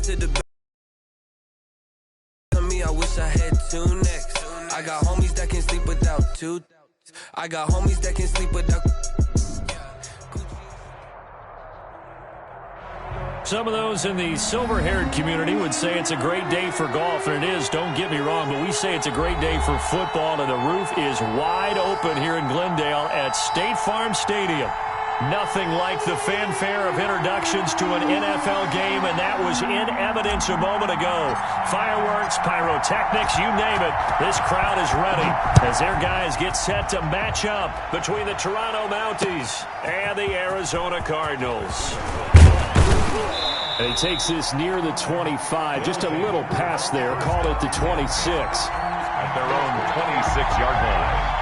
to the back. Me, I wish I had two necks. I got homies that can sleep without two. I got homies that can sleep without. Some of those in the silver-haired community would say it's a great day for golf, and it is, don't get me wrong, but we say it's a great day for football, and the roof is wide open here in Glendale at State Farm Stadium. Nothing like the fanfare of introductions to an NFL game, and that was in evidence a moment ago. Fireworks, pyrotechnics, you name it. This crowd is ready as their guys get set to match up between the Toronto Mounties and the Arizona Cardinals. And he takes this near the 25, just a little past there, called it the 26. At their own 26-yard line.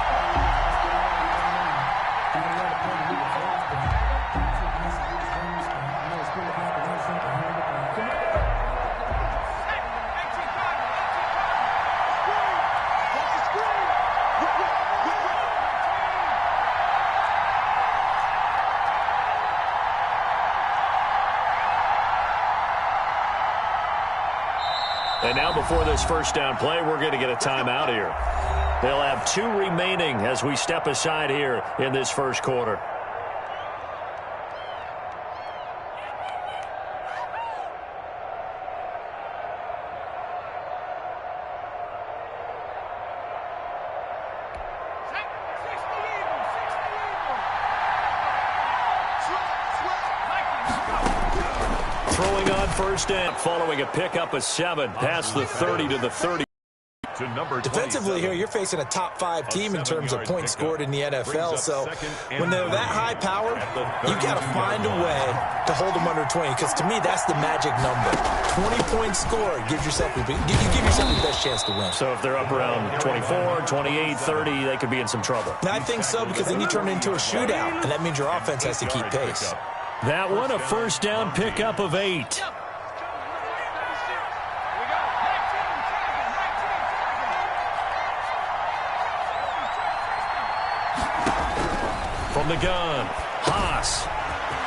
And now before this first down play, we're going to get a timeout here. They'll have 2 remaining as we step aside here in this first quarter. Throwing on first down, following a pickup of 7 past the 30 to the 30. Defensively here, you're facing a top 5 team in terms of points scored in the NFL. So when they're that high powered, you got to find a way to hold them under 20. Because to me, that's the magic number. 20 points scored gives yourself the best chance to win. So if they're up around 24, 28, 30, they could be in some trouble. And I think so, because then you turn it into a shootout, and that means your offense has to keep pace. That one, a first down pickup of 8. From the gun, Haas.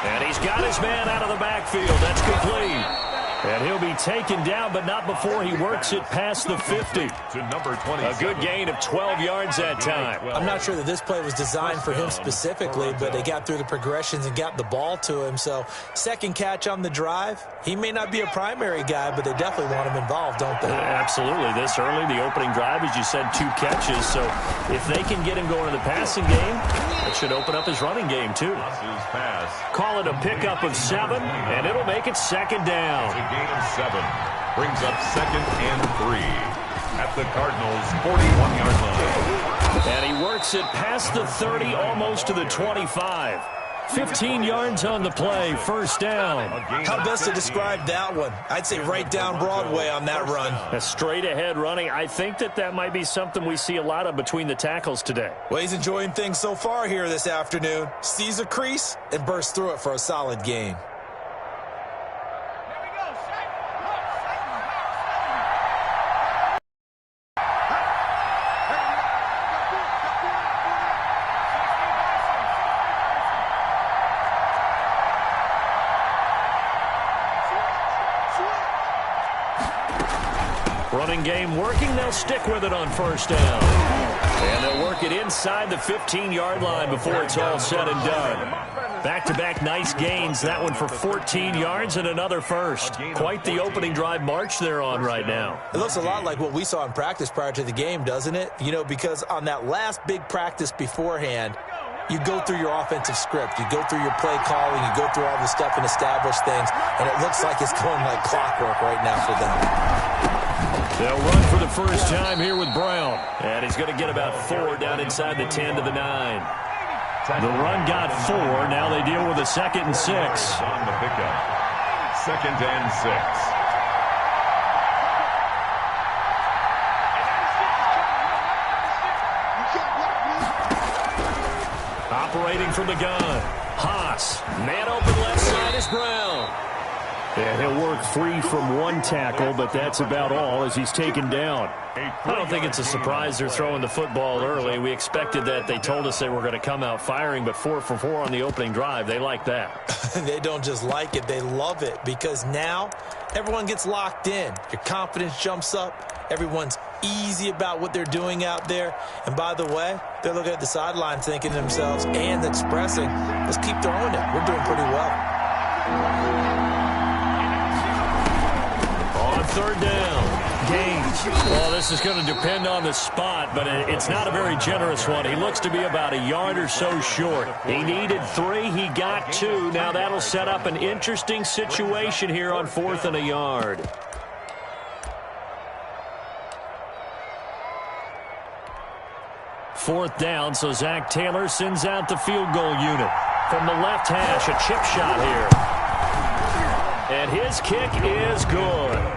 And he's got his man out of the backfield. That's complete. And he'll be taken down, but not before he works it past the 50. A good gain of 12 yards that time. I'm not sure that this play was designed for him specifically, but they got through the progressions and got the ball to him. So second catch on the drive. He may not be a primary guy, but they definitely want him involved, don't they? Absolutely. This early, the opening drive, as you said, 2 catches. So if they can get him going in the passing game, it should open up his running game too. Call it a pickup of 7, and it'll make it second down. Gain of 7 brings up 2nd and 3 at the Cardinals' 41-yard line. And he works it past the 30, almost to the 25. 15 yards on the play, first down. How best to describe that one? I'd say right down Broadway on that run. A straight-ahead running. I think that might be something we see a lot of between the tackles today. Well, he's enjoying things so far here this afternoon. Sees a crease and bursts through it for a solid gain. Running game working. They'll stick with it on first down. And they'll work it inside the 15-yard line before it's all said and done. Back-to-back nice gains. That one for 14 yards and another first. Quite the opening drive march they're on right now. It looks a lot like what we saw in practice prior to the game, doesn't it? You know, because on that last big practice beforehand, you go through your offensive script. You go through your play calling. You go through all the stuff and establish things. And it looks like it's going like clockwork right now for them. They'll run for the first time here with Brown. And he's going to get about 4 down inside the 10 to the 9. The run got 4. Now they deal with a 2nd and 6. On the pickup. 2nd and 6. Operating from the gun. Haas. Man open left side is Brown. And he'll work free from one tackle, but that's about all as he's taken down. I don't think it's a surprise they're throwing the football early. We expected that. They told us they were going to come out firing, but 4 for 4 on the opening drive. They like that. They don't just like it. They love it because now everyone gets locked in. Your confidence jumps up. Everyone's easy about what they're doing out there. And by the way, they're looking at the sideline thinking to themselves and expressing, let's keep throwing it. We're doing pretty well. On third down, Gaines. Well, this is going to depend on the spot, but it's not a very generous one. He looks to be about a yard or so short. He needed 3. He got 2. Now that'll set up an interesting situation here on 4th and a yard. Fourth down, so Zach Taylor sends out the field goal unit. From the left hash, a chip shot here. And his kick is good.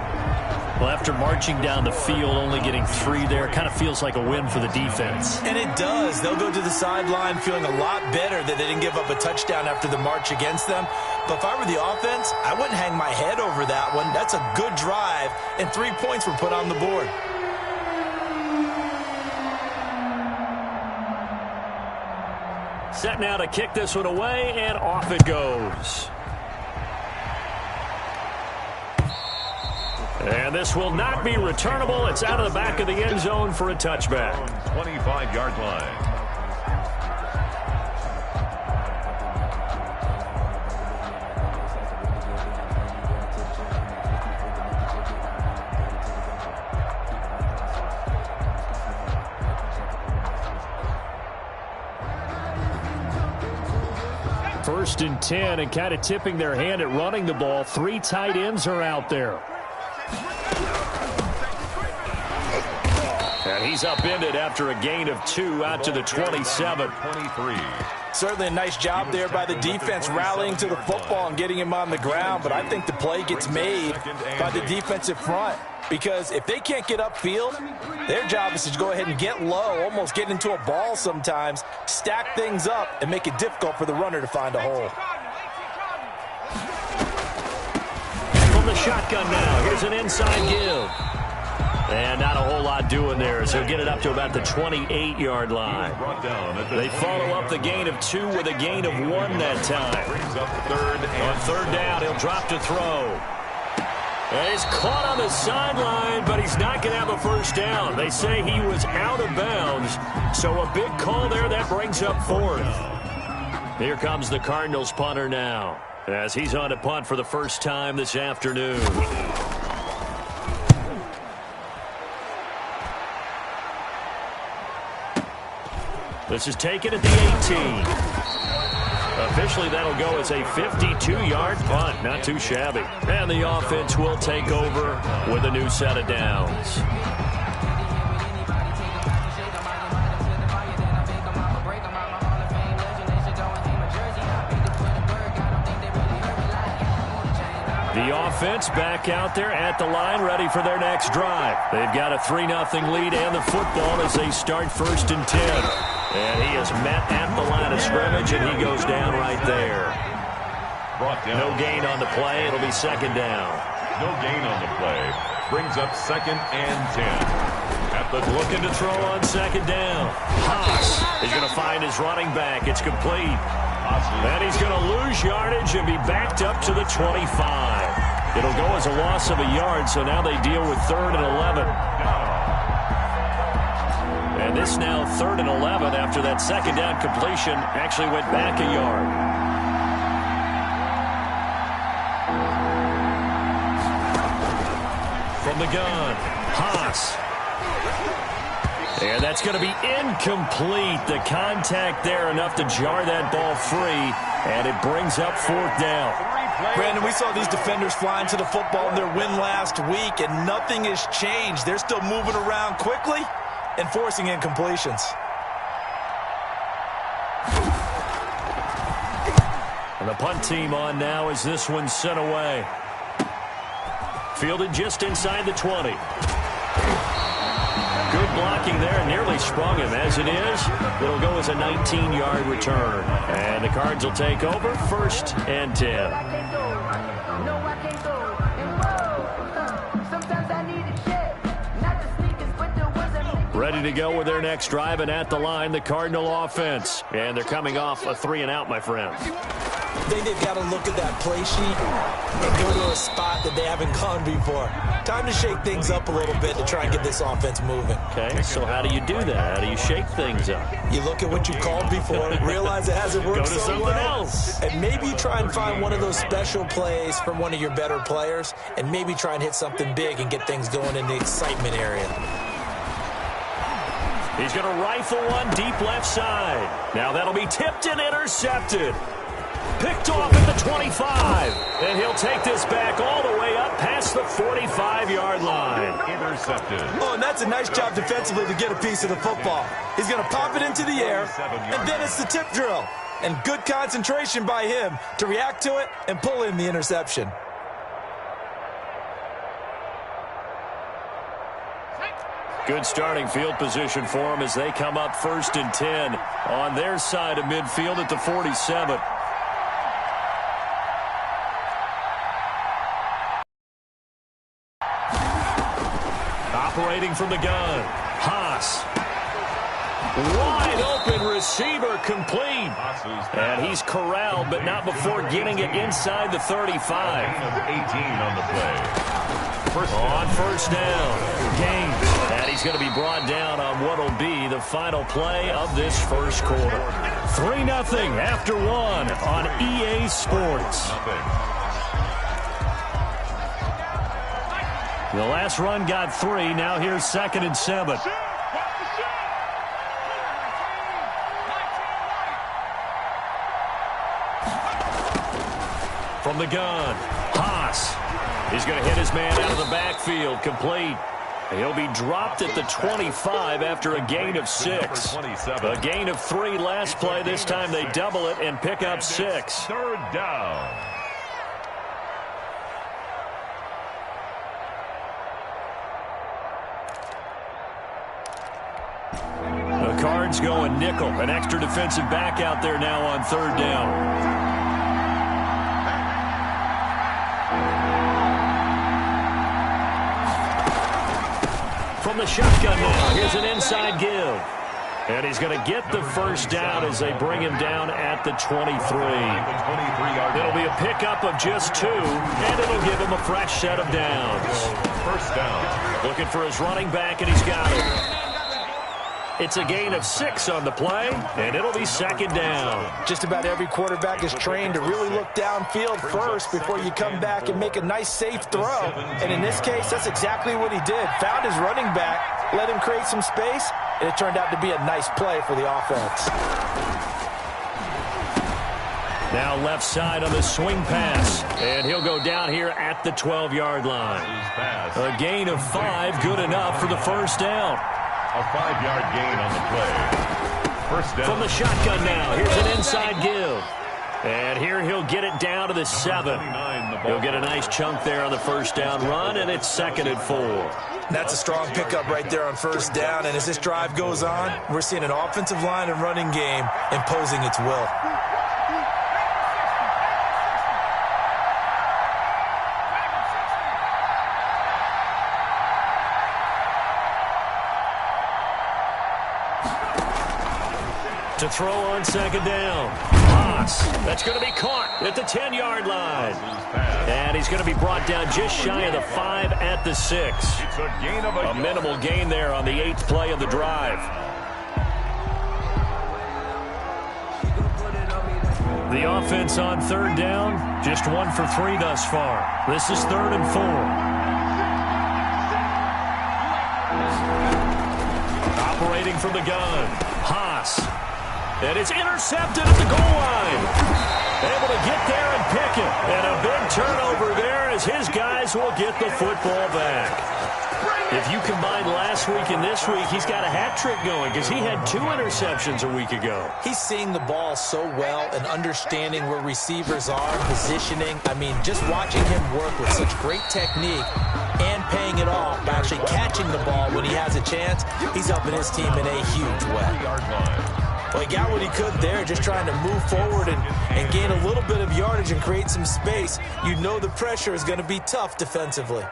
Well, after marching down the field, only getting 3 there, kind of feels like a win for the defense. And it does. They'll go to the sideline feeling a lot better that they didn't give up a touchdown after the march against them. But if I were the offense, I wouldn't hang my head over that one. That's a good drive, and 3 points were put on the board. Set now to kick this one away, and off it goes. And this will not be returnable. It's out of the back of the end zone for a touchback. 25-yard line. First and 10, and kind of tipping their hand at running the ball. 3 tight ends are out there. And he's upended after a gain of 2 out to the 27. 23. Certainly a nice job there by the defense rallying to the football and getting him on the ground, but I think the play gets made by the defensive front because if they can't get upfield, their job is to go ahead and get low, almost get into a ball sometimes, stack things up, and make it difficult for the runner to find a hole. From the shotgun now, here's an inside give. And not a whole lot doing there, so he'll get it up to about the 28-yard line. They follow up the gain of 2 with a gain of 1 that time. On third down, he'll drop to throw. And he's caught on the sideline, but he's not going to have a first down. They say he was out of bounds, so a big call there that brings up 4th. Here comes the Cardinals punter now, as he's on to punt for the first time this afternoon. This is taken at the 18. Officially, that'll go as a 52-yard punt. Not too shabby. And the offense will take over with a new set of downs. The offense back out there at the line, ready for their next drive. They've got a 3-0 lead and the football as they start 1st and 10. And he is met at the line of scrimmage, and he goes down right there. No gain on the play. It'll be 2nd down. No gain on the play. Brings up 2nd and 10. Looking to throw on 2nd down. Haas is going to find his running back. It's complete. And he's going to lose yardage and be backed up to the 25. It'll go as a loss of a yard, so now they deal with 3rd and 11. And this now 3rd and 11 after that 2nd down completion actually went back a yard. From the gun, Haas. And that's going to be incomplete. The contact there enough to jar that ball free, and it brings up 4th down. Brandon, we saw these defenders flying to the football in their win last week, and nothing has changed. They're still moving around quickly and forcing incompletions. And the punt team on now as this one's sent away. Fielded just inside the 20. Good blocking there, nearly sprung him. As it is, it'll go as a 19-yard return. And the Cards will take over 1st and 10. Ready to go with their next drive, and at the line, the Cardinal offense. And they're coming off a 3-and-out, my friend. I think they've got to look at that play sheet and go to a spot that they haven't gone before. Time to shake things up a little bit to try and get this offense moving. Okay, so how do you do that? How do you shake things up? You look at what you called before, realize it hasn't worked Go to so something well, else. and maybe you try and find one of those special plays from one of your better players, and maybe try and hit something big and get things going in the excitement area. He's going to rifle one deep left side. Now that'll be tipped and intercepted. Picked off at the 25. And he'll take this back all the way up past the 45-yard line. Intercepted. Oh, and that's a nice job defensively to get a piece of the football. He's going to pop it into the air, and then it's the tip drill. And good concentration by him to react to it and pull in the interception. Good starting field position for them as they come up 1st and 10 on their side of midfield at the 47. Operating from the gun, Haas. Wide open receiver complete. And he's corralled, but not before getting it inside the 35. 18 on the play. On first down, Gaines. And he's going to be brought down on what will be the final play of this first quarter. 3-0 after 1 on EA Sports. The last run got 3. Now here's 2nd and 7. From the gun, Haas. He's going to hit his man out of the backfield, complete. He'll be dropped at the 25 after a gain of 6. A gain of 3 last play. This time they double it and pick up 6. 3rd down. The Cards going nickel. An extra defensive back out there now on 3rd down. From the shotgun now, here's an inside give. And he's going to get the first down as they bring him down at the 23. It'll be a pickup of just 2, and it'll give him a fresh set of downs. First down. Looking for his running back, and he's got it. It's a gain of 6 on the play, and it'll be 2nd down. Just about every quarterback is trained to really look downfield first before you come back and make a nice, safe throw. And in this case, that's exactly what he did. Found his running back, let him create some space, and it turned out to be a nice play for the offense. Now left side on the swing pass, and he'll go down here at the 12-yard line. A gain of 5, good enough for the first down. A 5-yard gain on the play. First down. From the shotgun now, here's an inside give. And here he'll get it down to the 7. He'll get a nice chunk there on the first down run, and it's 2nd and 4. That's a strong pickup right there on first down, and as this drive goes on, we're seeing an offensive line and running game imposing its will. To throw on 2nd down. Haas. That's going to be caught at the 10-yard line. And he's going to be brought down just shy of the 5 at the 6. It's a gain of a minimal gain there on the 8th play of the drive. The offense on 3rd down, just 1 for 3 thus far. This is 3rd and 4. Operating from the gun, Haas. And it's intercepted at the goal line. Able to get there and pick it. And a big turnover there as his guys will get the football back. If you combine last week and this week, he's got a hat trick going because he had 2 interceptions a week ago. He's seeing the ball so well and understanding where receivers are, positioning. I mean, just watching him work with such great technique and paying it off by actually catching the ball when he has a chance, he's helping his team in a huge way. Well, he got what he could there, just trying to move forward and gain a little bit of yardage and create some space. You know the pressure is going to be tough defensively.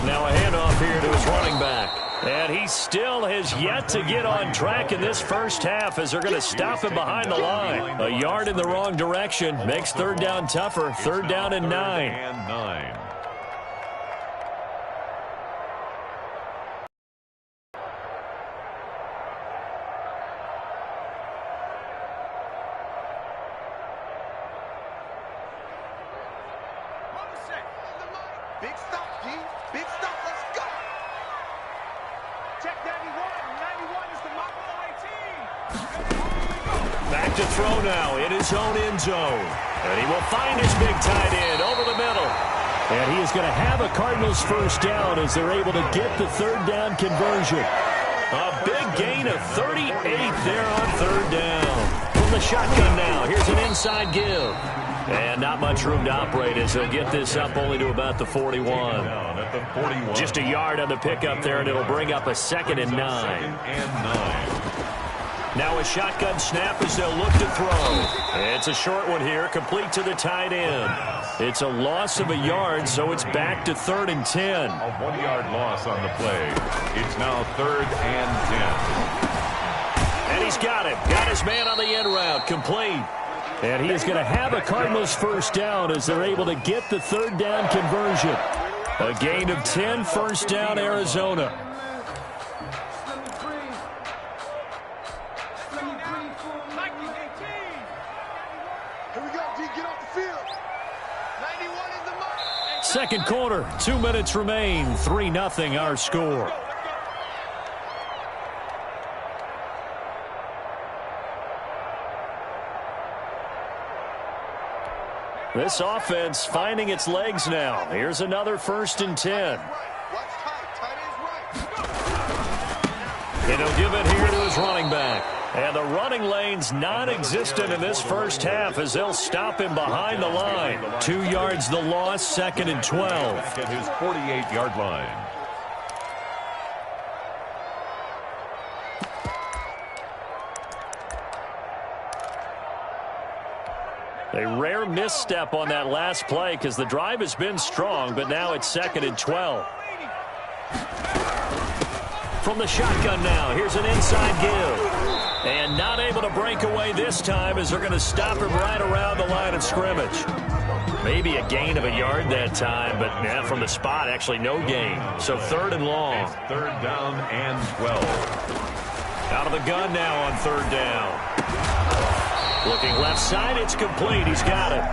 Now a handoff here to his running back. And he still has yet to get on track in this first half as they're going to stop him behind the line. A yard in the wrong direction makes third down tougher. Third down and 9. Big stop, G. Big stop. Let's go. Check 91. 91 is the model of my team. Back to throw now in his own end zone. And he will find his big tight end over the middle. And he is going to have a Cardinals first down as they're able to get the third down conversion. A big gain of 38 there on third down. From the shotgun now, here's an inside give. And not much room to operate as they'll get this up only to about the 41. Just a yard on the pickup there, and it'll bring up a 2nd and 9. Now a shotgun snap as they'll look to throw. It's a short one here, complete to the tight end. It's a loss of a yard, so it's back to 3rd and 10. A 1-yard loss on the play. It's now 3rd and 10. And he's got it. Got his man on the end route, complete. And he is going to have a Cardinals first down as they're able to get the third down conversion. A gain of 10, first down, Arizona. Here we go, G. Get off the field. 91 is the mark. Second quarter, 2 minutes remain. 3-0 our score. This offense finding its legs now. Here's another 1st and 10. And he'll give it here to his running back. And the running lane's non-existent in this first half as they'll stop him behind the line. 2 yards the loss, 2nd and 12. At his 48-yard line. A rare misstep on that last play because the drive has been strong, but now it's 2nd and 12. From the shotgun now, here's an inside give. And not able to break away this time as they're going to stop him right around the line of scrimmage. Maybe a gain of a yard that time, but yeah, from the spot, actually no gain. So 3rd and long. It's 3rd down and 12. Out of the gun now on 3rd down. Looking left side, it's complete. He's got it.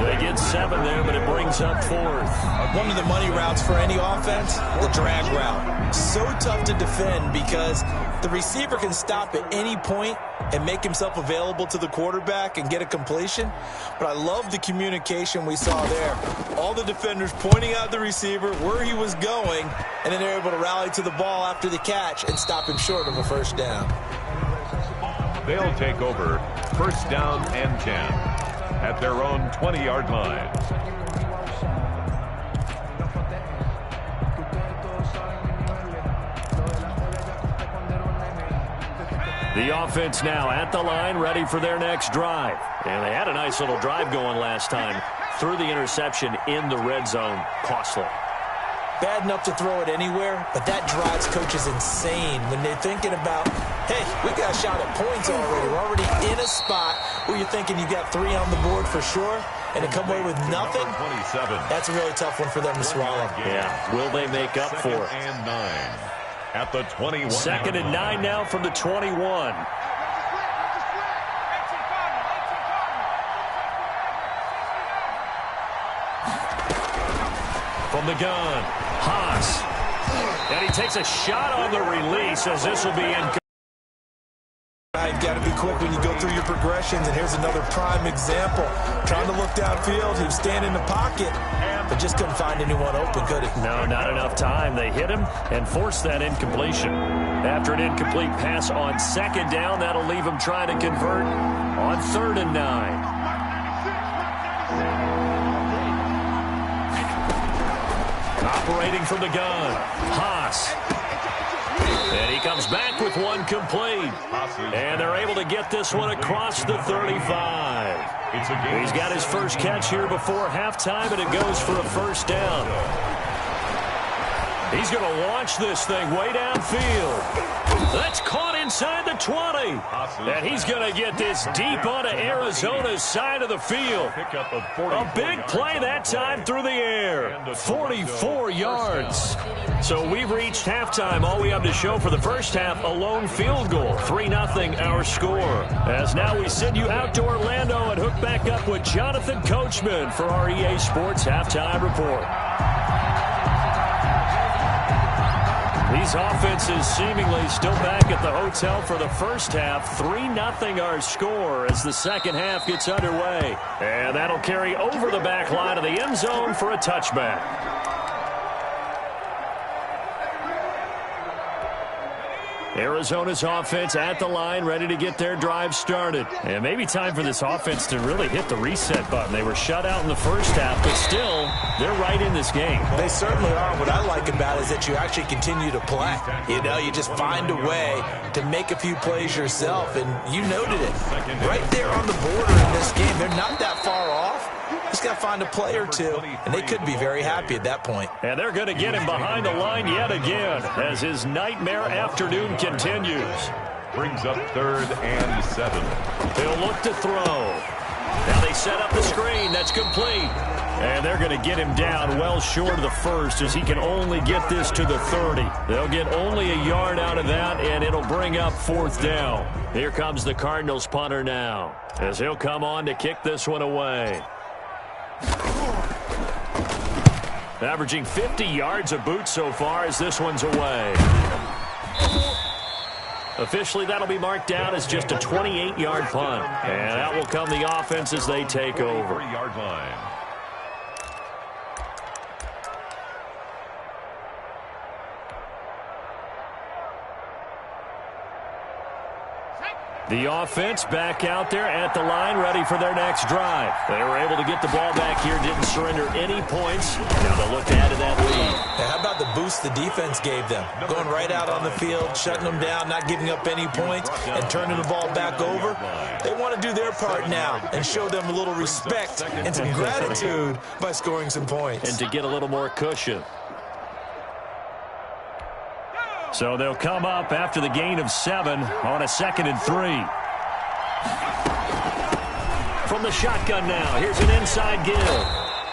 They get 7 there, but it brings up 4th. One of the money routes for any offense, the drag route. So tough to defend because the receiver can stop at any point and make himself available to the quarterback and get a completion. But I love the communication we saw there. All the defenders pointing out the receiver, where he was going, and then they're able to rally to the ball after the catch and stop him short of a first down. They'll take over 1st down and 10 at their own 20-yard line. The offense now at the line, ready for their next drive. And they had a nice little drive going last time. Threw the interception in the red zone. Costly. Bad enough to throw it anywhere, but that drives coaches insane when they're thinking about, hey, we got a shot at points already. We're already in a spot where you're thinking you got 3 on the board for sure, and to come away with nothing, that's a really tough one for them to swallow. Yeah, will they make up for it? 2nd and 9 at the 21. 2nd and 9 now from the 21. From the gun, Haas. And he takes a shot on the release as this will be in. You've got to be quick when you go through your progressions, and here's another prime example. Trying to look downfield, he was standing in the pocket, but just couldn't find anyone open, could he? No, not enough time. They hit him and forced that incompletion. After an incomplete pass on 2nd down, that'll leave him trying to convert on 3rd and 9. Operating from the gun, Haas. And he comes back with one complete. And they're able to get this one across the 35. He's got his first catch here before halftime, and it goes for a first down. He's going to launch this thing way downfield. That's caught inside the 20. And he's going to get this deep onto Arizona's side of the field. A big play that time through the air. 44 yards. So we've reached halftime. All we have to show for the first half, a lone field goal. 3-0 our score. As now we send you out to Orlando and hook back up with Jonathan Coachman for our EA Sports Halftime Report. These offenses seemingly still back at the hotel for the first half. 3-0 our score as the second half gets underway. And that'll carry over the back line of the end zone for a touchback. Arizona's offense at the line, ready to get their drive started. And maybe time for this offense to really hit the reset button. They were shut out in the first half, but still, they're right in this game. They certainly are. What I like about it is that you actually continue to play. You know, you just find a way to make a few plays yourself, and you noted it. Right there on the border in this game, they're not that far off. Just got to find a play or two, and they could be very happy at that point. And they're going to get him behind the line yet again as his nightmare afternoon continues. Brings up 3rd and 7. He'll look to throw. Now they set up the screen. That's complete. And they're going to get him down well short of the first as he can only get this to the 30. They'll get only a yard out of that, and it'll bring up 4th down. Here comes the Cardinals punter now as he'll come on to kick this one away. Averaging 50 yards a boot so far as this one's away. Officially, that'll be marked down as just a 28-yard punt. And out will come the offense as they take over. 40-yard line. The offense back out there at the line, ready for their next drive. They were able to get the ball back here, didn't surrender any points. Now they'll look to add to that lead. Hey, how about the boost the defense gave them? Going right out on the field, shutting them down, not giving up any points, and turning the ball back over. They want to do their part now and show them a little respect and some gratitude by scoring some points. And to get a little more cushion. So they'll come up after the gain of 7 on a 2nd and 3. From the shotgun now, here's an inside give.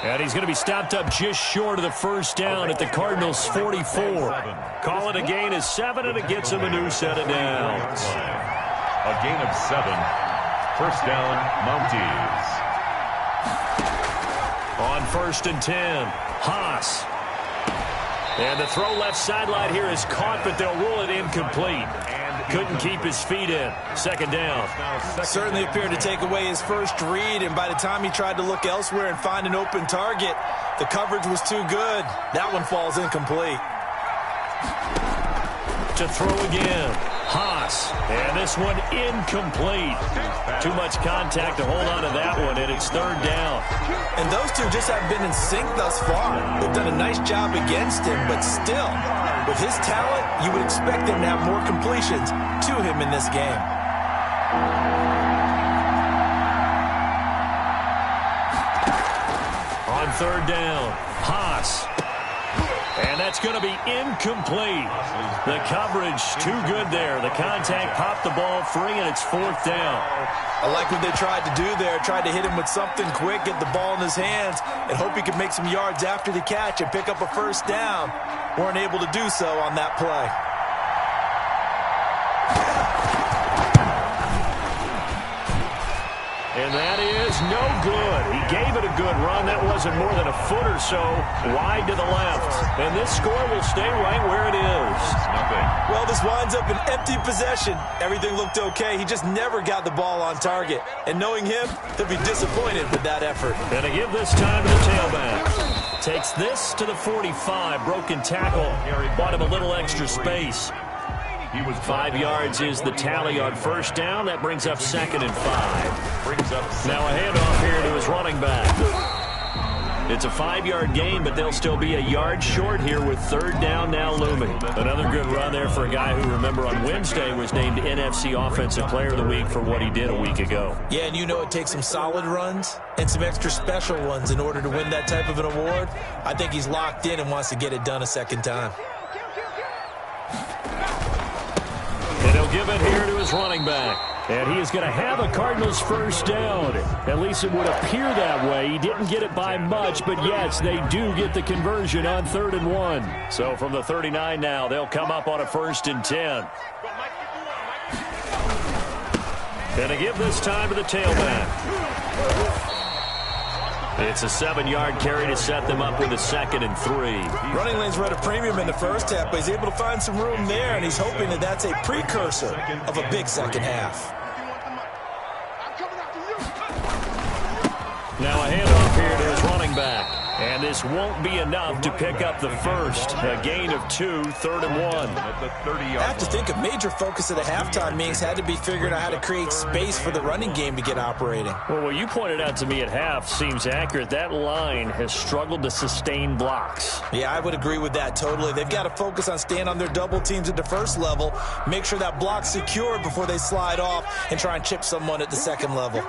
And he's going to be stopped up just short of the first down at the Cardinals' 44. Call it a gain of 7, and it gets him a new set of downs. A gain of 7. First down, Mounties. On 1st and 10, Haas. And the throw left sideline here is caught, but they'll rule it incomplete. Couldn't keep his feet in. 2nd down. Certainly appeared to take away his first read, and by the time he tried to look elsewhere and find an open target, the coverage was too good. That one falls incomplete. To throw again. Haas. And this one incomplete. Too much contact to hold on to that one, and it's 3rd down. And those two just haven't been in sync thus far. They've done a nice job against him, but still, with his talent, you would expect him to have more completions to him in this game. On 3rd down, Haas. And that's going to be incomplete. The coverage too good there. The contact popped the ball free, and it's 4th down. I like what they tried to do there. Tried to hit him with something quick, get the ball in his hands, and hope he could make some yards after the catch and pick up a first down. Weren't able to do so on that play. And that is no good. He gave it a good run. That wasn't more than a foot or so wide to the left. And this score will stay right where it is. Nothing. Well, this winds up an empty possession. Everything looked okay. He just never got the ball on target. And knowing him, he'll be disappointed with that effort. And to give this time to the tailback. Takes this to the 45. Broken tackle. Bought him a little extra space. 5 yards is the tally on 1st down. That brings up 2nd and 5. Brings up now a handoff here to his running back. It's a 5-yard gain, but they'll still be a yard short here with third down now looming. Another good run there for a guy who, remember, on Wednesday was named NFC Offensive Player of the Week for what he did a week ago. Yeah, and you know it takes some solid runs and some extra special ones in order to win that type of an award. I think he's locked in and wants to get it done a second time. And he'll give it here to his running back. And he is going to have a Cardinals first down. At least it would appear that way. He didn't get it by much, but yes, they do get the conversion on 3rd and 1. So from the 39 now, they'll come up on a 1st and 10. And to give this time to the tailback. It's a 7-yard carry to set them up with a 2nd and 3. Running lanes were at a premium in the first half, but he's able to find some room there, and he's hoping that that's a precursor of a big second half. Now a handoff here to his running back. And this won't be enough to pick up the first. A gain of 2, 3rd and 1. I have to think a major focus at the halftime meetings had to be figuring out how to create space for the running game to get operating. Well, what you pointed out to me at half seems accurate. That line has struggled to sustain blocks. Yeah, I would agree with that totally. They've got to focus on staying on their double teams at the first level, make sure that block's secured before they slide off and try and chip someone at the second level.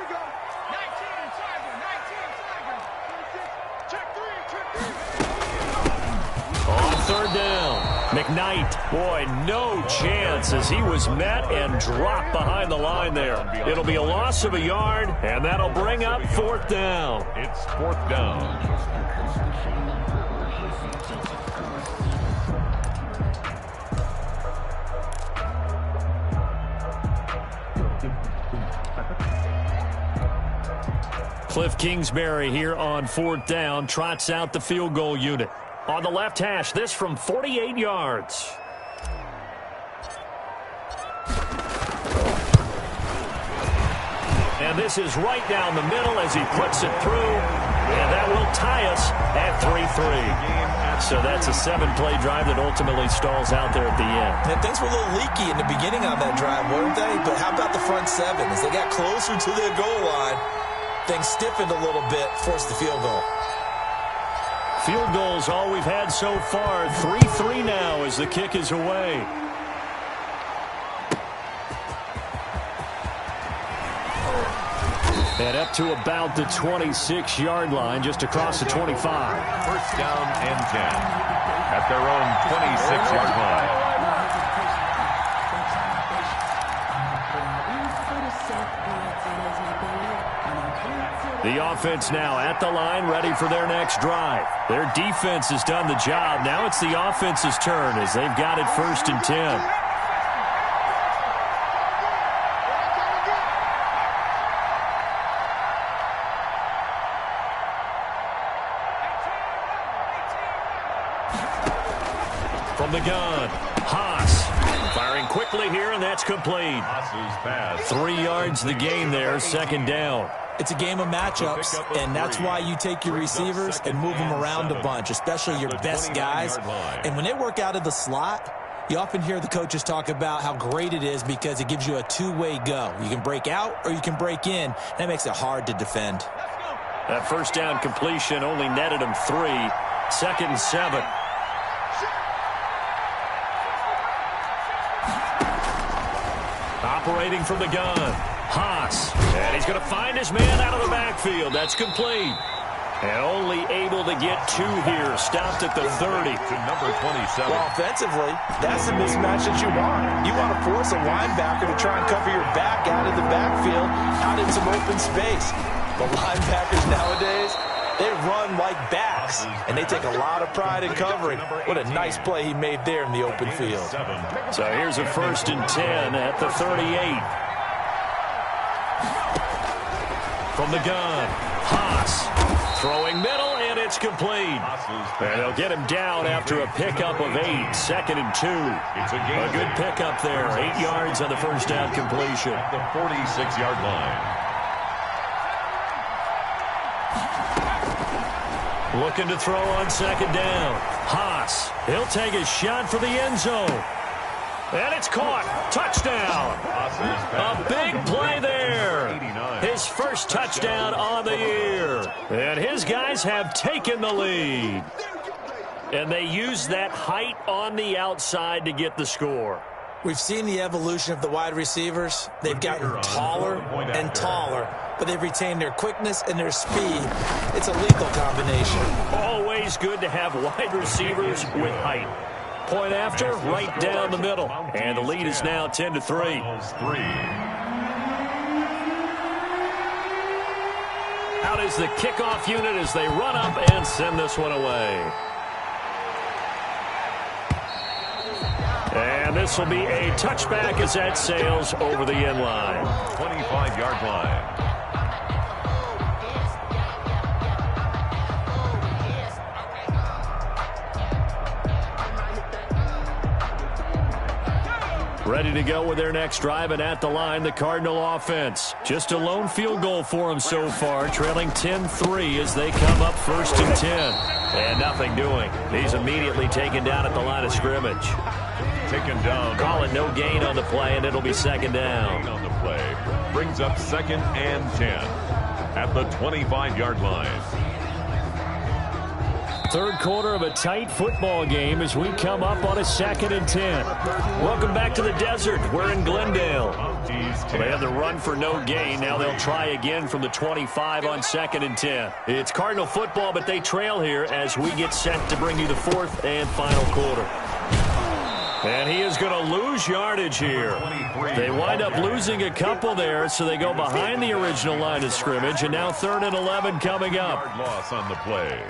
Third down. McKnight, boy, no chance as he was met and dropped behind the line there. It'll be a loss of a yard, and that'll bring up 4th down. It's 4th down. Cliff Kingsbury here on 4th down, trots out the field goal unit. On the left hash, this from 48 yards. And this is right down the middle as he puts it through. And that will tie us at 3-3. So that's a 7-play drive that ultimately stalls out there at the end. And things were a little leaky in the beginning on that drive, weren't they? But how about the front 7? As they got closer to their goal line, things stiffened a little bit, forced the field goal. Field goals all we've had so far. 3-3 now as the kick is away. And up to about the 26-yard line, just across the 25. First down and 10 at their own 26-yard line. The offense now at the line, ready for their next drive. Their defense has done the job. Now it's the offense's turn as they've got it 1st and 10. From the gun, Haas firing quickly here, and that's complete. 3 yards the gain there, 2nd down. It's a game of matchups, and that's why you take your receivers and move them around a bunch, especially your best guys. And when they work out of the slot, you often hear the coaches talk about how great it is because it gives you a two-way go. You can break out or you can break in. That makes it hard to defend. That first down completion only netted him 3. 2nd and 7. Operating from the gun, Haas. And he's going to find his man out of the backfield. That's complete. And only able to get 2 here. Stopped at the 30. To number 27. Well, offensively, that's the mismatch that you want. You want to force a linebacker to try and cover your back out of the backfield, out in some open space. The linebackers nowadays, they run like backs, and they take a lot of pride in covering. What a nice play he made there in the open field. So here's a 1st and 10 at the 38. From the gun, Haas throwing middle, and it's complete. And they'll get him down after a pickup of 8. 2nd and 2. A good pickup there. 8 yards on the first down completion. At the 46-yard line. Looking to throw on 2nd down. Haas, he'll take a shot for the end zone. And it's caught. Touchdown. A big play there. His first touchdown on the year. And his guys have taken the lead. And they use that height on the outside to get the score. We've seen the evolution of the wide receivers. They've gotten taller and taller, but they've retained their quickness and their speed. It's a lethal combination. Always good to have wide receivers with height. Point after, right down the middle. And the lead is now 10-3. Out is the kickoff unit as they run up and send this one away. And this will be a touchback as that sails over the end line. 25-yard line. Ready to go with their next drive, and at the line, the Cardinal offense. Just a lone field goal for them so far, trailing 10-3 as they come up 1st and 10. And nothing doing. He's immediately taken down at the line of scrimmage. Taken down. Call it no gain on the play, and it'll be 2nd down. On the play. Brings up 2nd and 10 at the 25-yard line. 3rd quarter of a tight football game as we come up on a 2nd and 10. Welcome back to the desert. We're in Glendale. They had the run for no gain. Now they'll try again from the 25 on 2nd and 10. It's Cardinal football, but they trail here as we get set to bring you the 4th and final quarter. And he is going to lose yardage here. They wind up losing a couple there, so they go behind the original line of scrimmage, and now 3rd and 11 coming up. Loss on the play.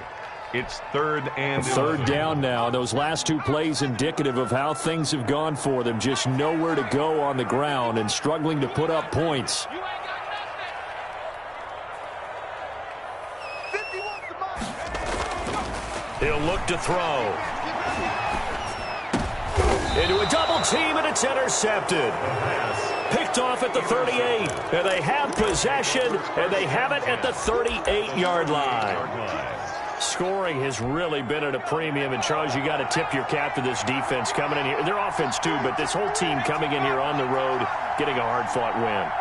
It's 3rd and 3rd down now. Those last 2 plays indicative of how things have gone for them. Just nowhere to go on the ground and struggling to put up points. He'll look to throw. Into a double team, and it's intercepted. Picked off at the 38. And they have possession, and they have it at the 38-yard line. Scoring has really been at a premium, and Charles, you got to tip your cap to this defense coming in here. Their offense too, but this whole team coming in here on the road, getting a hard-fought win.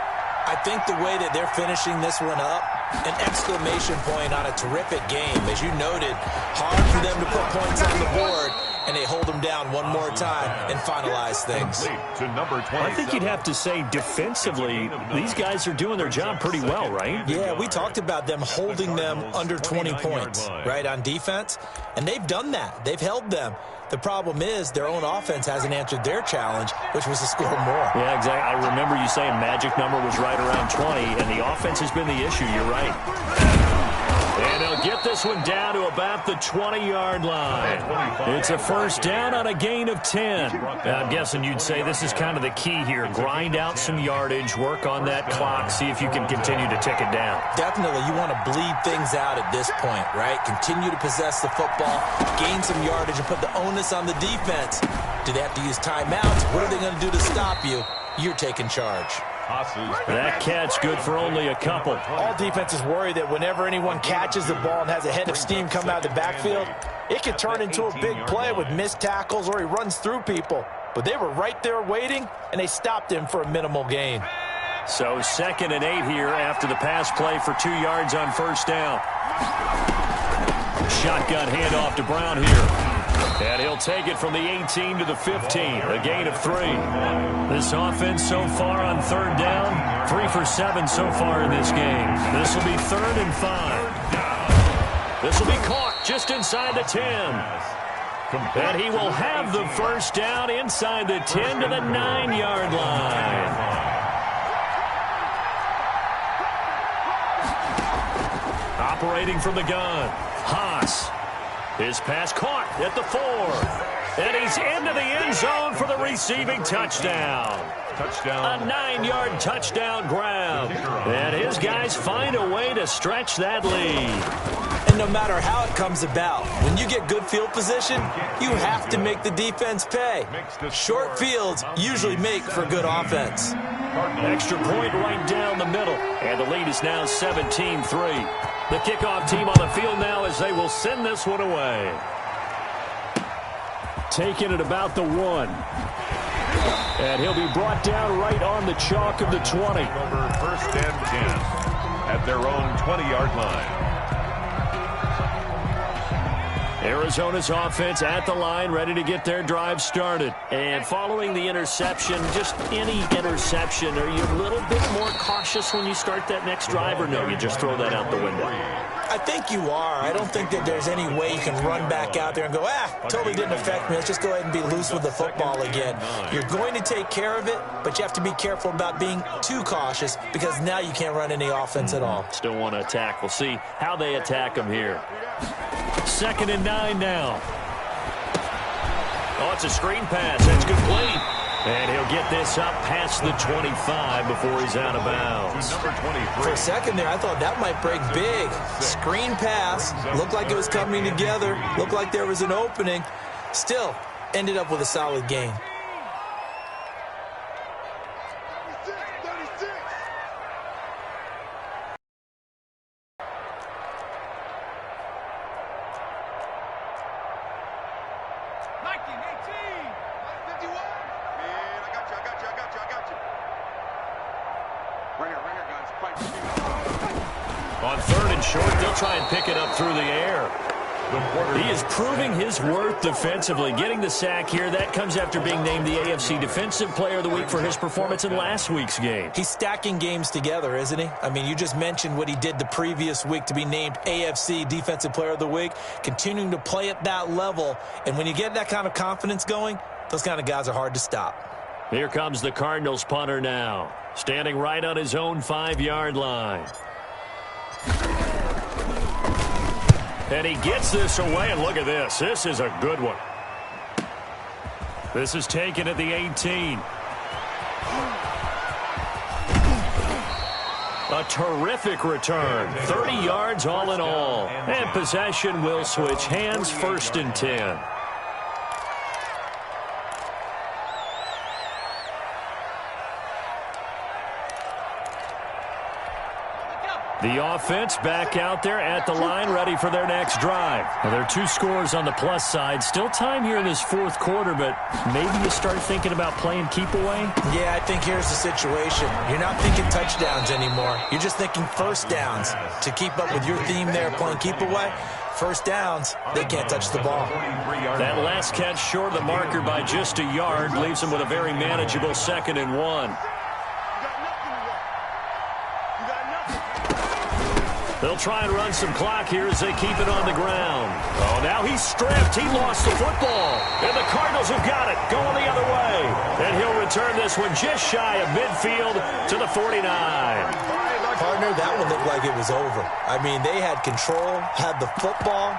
I think the way that they're finishing this one up, an exclamation point on a terrific game. As you noted, hard for them to put points on the board, and they hold them down one more time and finalize things. To number 20. I think you'd have to say defensively, these guys are doing their job pretty well, right? Yeah, we talked about them holding them under 20 points, right, on defense, and they've done that. They've held them. The problem is their own offense hasn't answered their challenge, which was to score more. Yeah, exactly. I remember you saying magic number was right around 20, and the offense has been the issue. You're right. And they'll get this one down to about the 20-yard line. It's a 1st down on a gain of 10. I'm guessing you'd say this is kind of the key here. Grind out some yardage, work on that clock, see if you can continue to tick it down. Definitely. You want to bleed things out at this point, right? Continue to possess the football, gain some yardage, and put the onus on the defense. Do they have to use timeouts? What are they going to do to stop you? You're taking charge. That catch good for only a couple. All defenses worry that whenever anyone catches the ball and has a head of steam come out of the backfield, it can turn into a big play with missed tackles or he runs through people. But they were right there waiting, and they stopped him for a minimal gain. So 2nd and 8 here after the pass play for 2 yards on 1st down. Shotgun handoff to Brown here. And he'll take it from the 18 to the 15, a gain of 3. This offense so far on 3rd down, 3 for 7 so far in this game. This will be 3rd and 5. This will be caught just inside the 10. And he will have the 1st down inside the 10 to the 9-yard line. Operating from the gun, Haas. His pass caught at the 4. And he's into the end zone for the receiving touchdown. A 9-yard touchdown grab. And his guys find a way to stretch that lead. And no matter how it comes about, when you get good field position, you have to make the defense pay. Short fields usually make for good offense. Extra point right down the middle. And the lead is now 17-3. The kickoff team on the field now as they will send this one away. Taking it about the 1. And he'll be brought down right on the chalk of the 20. Over 1st and 10 at their own 20-yard line. Arizona's offense at the line, ready to get their drive started. And following the interception, just any interception, are you a little bit more cautious when you start that next drive, or no, you just throw that out the window? I think you are. I don't think that there's any way you can run back out there and go, totally didn't affect me. Let's just go ahead and be loose with the football again. You're going to take care of it, but you have to be careful about being too cautious because now you can't run any offense at all. Still want to attack. We'll see how they attack them here. 2nd and 9 now. Oh, it's a screen pass. That's complete. And he'll get this up past the 25 before he's out of bounds. For a second there, I thought that might break big. Screen pass. Looked like it was coming together. Looked like there was an opening. Still, ended up with a solid gain. On 3rd and short, they'll try and pick it up through the air. He is proving his worth defensively. Getting the sack here, that comes after being named the AFC Defensive Player of the Week for his performance in last week's game. He's stacking games together, isn't he? I mean, you just mentioned what he did the previous week to be named AFC Defensive Player of the Week, continuing to play at that level. And when you get that kind of confidence going, those kind of guys are hard to stop. Here comes the Cardinals punter now, standing right on his own 5-yard line. And he gets this away, and look at this. This is a good one. This is taken at the 18. A terrific return. 30 yards all in all. And possession will switch hands, 1st and 10. The offense back out there at the line, ready for their next drive. Now, there are 2 scores on the plus side. Still time here in this 4th quarter, but maybe you start thinking about playing keep away? Yeah, I think here's the situation. You're not thinking touchdowns anymore. You're just thinking first downs. To keep up with your theme there, playing keep away, first downs, they can't touch the ball. That last catch short of the marker by just a yard leaves them with a very manageable 2nd and 1. They'll try and run some clock here as they keep it on the ground. Oh, now he's stripped. He lost the football. And the Cardinals have got it, going the other way. And he'll return this one just shy of midfield to the 49. Partner, that one looked like it was over. I mean, they had control, had the football,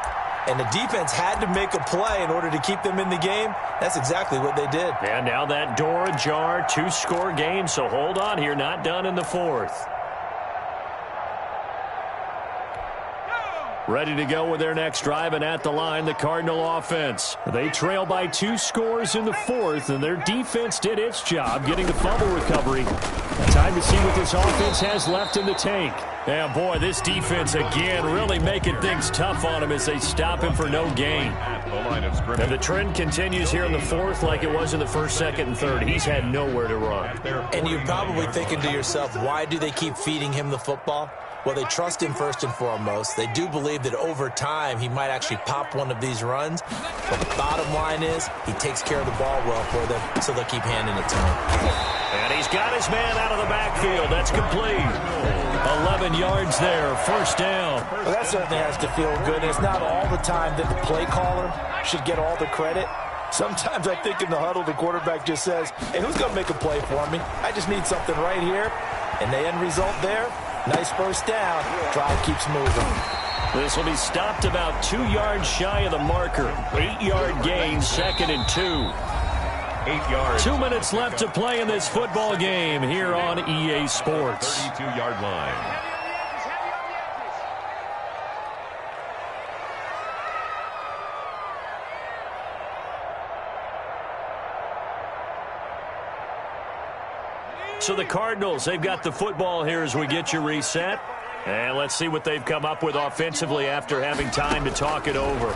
and the defense had to make a play in order to keep them in the game. That's exactly what they did. And now that door ajar, 2-score game, so hold on here, not done in the 4th. Ready to go with their next drive, and at the line, the Cardinal offense. They trail by 2 scores in the 4th, and their defense did its job getting the fumble recovery. Time to see what this offense has left in the tank. Yeah, boy, this defense again really making things tough on him as they stop him for no gain. And the trend continues here in the 4th like it was in the 1st, 2nd, and 3rd. He's had nowhere to run. And you're probably thinking to yourself, why do they keep feeding him the football? Well, they trust him first and foremost. They do believe that over time he might actually pop one of these runs. But the bottom line is he takes care of the ball well for them, so they'll keep handing it to him. And he's got his man out of the backfield. That's complete. 11 yards there, 1st down. Well, that certainly has to feel good. And it's not all the time that the play caller should get all the credit. Sometimes I think in the huddle, the quarterback just says, hey, who's going to make a play for me? I just need something right here. And the end result there, nice first down. Drive keeps moving. This will be stopped about 2 yards shy of the marker. 8-yard gain, 2nd and 2. 8 yards. 2 minutes left to play in this football game here on EA Sports. 32-yard line. So the Cardinals, they've got the football here as we get you reset. And let's see what they've come up with offensively after having time to talk it over.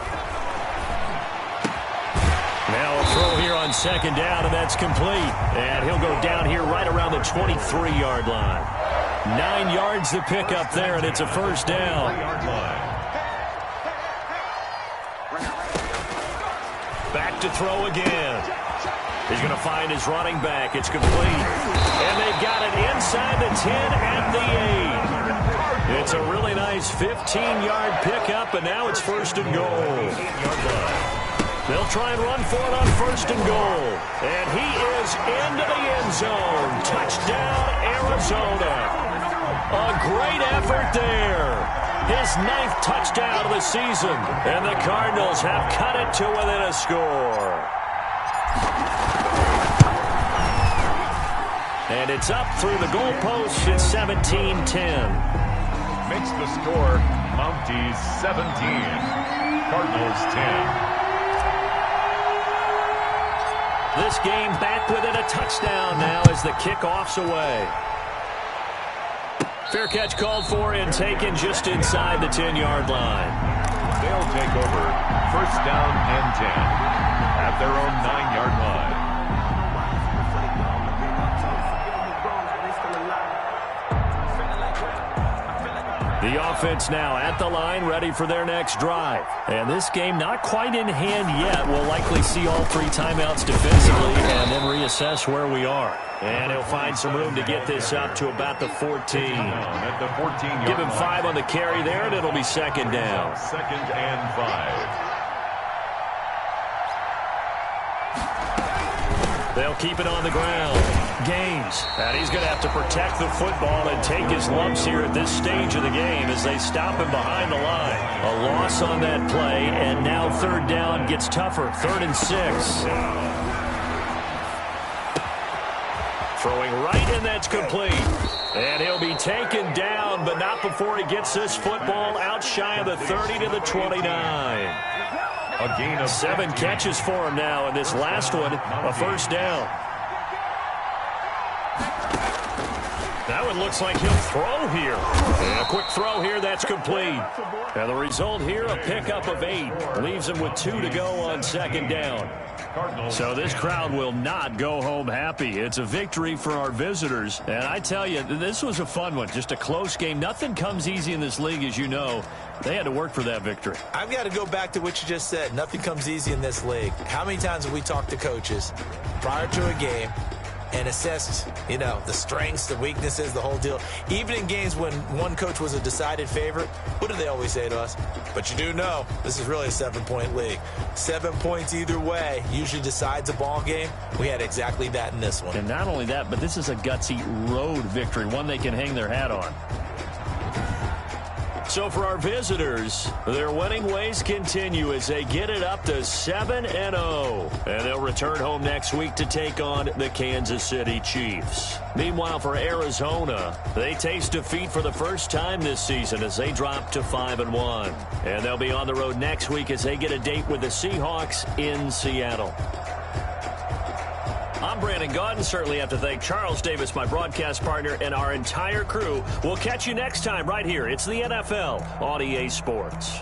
Now a throw here on 2nd down, and that's complete. And he'll go down here right around the 23-yard line. 9 yards to pick up there, and it's a 1st down. Back to throw again. He's going to find his running back. It's complete. And they got it inside the 10 and the 8. It's a really nice 15-yard pickup, and now it's 1st and goal. They'll try and run for it on 1st and goal. And he is into the end zone. Touchdown, Arizona. A great effort there. His 9th touchdown of the season. And the Cardinals have cut it to within a score. And it's up through the goalpost. It's 17-10. Makes the score Mounties 17, Cardinals 10. This game back within a touchdown now as the kickoff's away. Fair catch called for and taken just inside the 10-yard line. They'll take over 1st down and 10 at their own 9-yard line. The offense now at the line, ready for their next drive. And this game not quite in hand yet. We'll likely see all 3 timeouts defensively and then reassess where we are. And he'll find some room to get this up to about the 14. At the 14-yard Give him 5 line. on the carry there, and it'll be 2nd down. 2nd and 5. They'll keep it on the ground. Gaines. And he's going to have to protect the football and take his lumps here at this stage of the game as they stop him behind the line. A loss on that play, and now 3rd down gets tougher. 3rd and 6. Throwing right, and that's complete. And he'll be taken down, but not before he gets this football out shy of the 30 to the 29. A gain of 7 catches for him now, and this last one, a 1st down. That one looks like he'll throw here. And a quick throw here, that's complete. And the result here, a pickup of 8. Leaves him with 2 to go on 2nd down. So this crowd will not go home happy. It's a victory for our visitors. And I tell you, this was a fun one. Just a close game. Nothing comes easy in this league, as you know. They had to work for that victory. I've got to go back to what you just said. Nothing comes easy in this league. How many times have we talked to coaches prior to a game and assessed, the strengths, the weaknesses, the whole deal? Even in games when one coach was a decided favorite, what do they always say to us? But you do know this is really a 7-point league. 7 points either way usually decides a ball game. We had exactly that in this one. And not only that, but this is a gutsy road victory, one they can hang their hat on. So for our visitors, their winning ways continue as they get it up to 7-0. And they'll return home next week to take on the Kansas City Chiefs. Meanwhile, for Arizona, they taste defeat for the first time this season as they drop to 5-1. And they'll be on the road next week as they get a date with the Seahawks in Seattle. I'm Brandon Gaudin. Certainly have to thank Charles Davis, my broadcast partner, and our entire crew. We'll catch you next time right here. It's the NFL on EA Sports.